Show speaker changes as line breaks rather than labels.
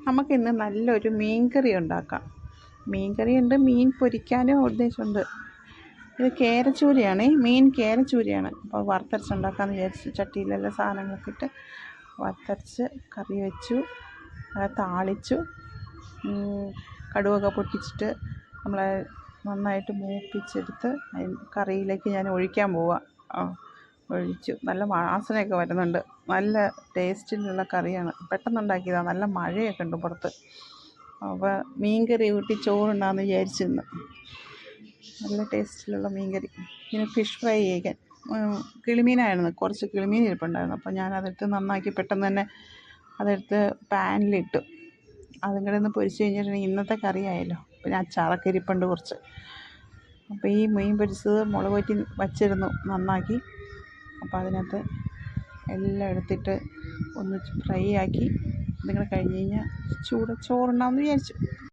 നമുക്കിന്ന് നല്ലൊരു മീൻ കറി ഉണ്ടാക്കാം. മീൻ കറിയുണ്ട്, മീൻ പൊരിക്കാനും ഉദ്ദേശമുണ്ട്. ഇത് കേരച്ചൂരയാണ്, മീൻ കേരച്ചൂരയാണ്. അപ്പോൾ വറുത്തരച്ചുണ്ടാക്കാമെന്ന് വിചാരിച്ചു. ചട്ടിയിലെല്ലാം സാധനങ്ങളൊക്കെ ഇട്ട് വറുത്തരച്ച് കറി വെച്ചു, താളിച്ചു. കടുകൊക്കെ പൊട്ടിച്ചിട്ട് നമ്മളെ നന്നായിട്ട് മൂപ്പിച്ചെടുത്ത് കറിയിലേക്ക് ഞാൻ ഒഴിക്കാൻ പോവാം. ഒഴിച്ചു. നല്ല വാസനയൊക്കെ വരുന്നുണ്ട്. നല്ല ടേസ്റ്റിലുള്ള കറിയാണ്. പെട്ടെന്നുണ്ടാക്കിയതാണ്. നല്ല മഴയൊക്കെ ഉണ്ട് പുറത്ത്. അപ്പോൾ മീൻ കറി കൂട്ടി ചോറുണ്ടാകുമെന്ന് വിചാരിച്ചിരുന്നു. നല്ല ടേസ്റ്റിലുള്ള മീൻ കറി. പിന്നെ ഫിഷ് ഫ്രൈ ചെയ്യാൻ കിളിമീനായിരുന്നു. കുറച്ച് കിളിമീൻ ഇരിപ്പുണ്ടായിരുന്നു. അപ്പോൾ ഞാനതെടുത്ത് നന്നാക്കി പെട്ടെന്ന് തന്നെ അതെടുത്ത് പാനിലിട്ടു. അതും കൂടെ ഒന്ന് പൊരിച്ച് കഴിഞ്ഞിട്ടുണ്ടെങ്കിൽ ഇന്നത്തെ കറിയായല്ലോ. പിന്നെ അച്ചാറൊക്കെ ഇരിപ്പുണ്ട് കുറച്ച്. അപ്പോൾ ഈ മീൻ പൊരിച്ചത് മുളക് പൊറ്റി വച്ചിരുന്നു നന്നാക്കി. അപ്പോൾ അതിനകത്ത് എല്ലാം എടുത്തിട്ട് ഒന്ന് ഫ്രൈ ആക്കി. ഇതിങ്ങനെ കഴിഞ്ഞ് കഴിഞ്ഞാൽ ചോറുണ്ടാകുമെന്ന് വിചാരിച്ചു.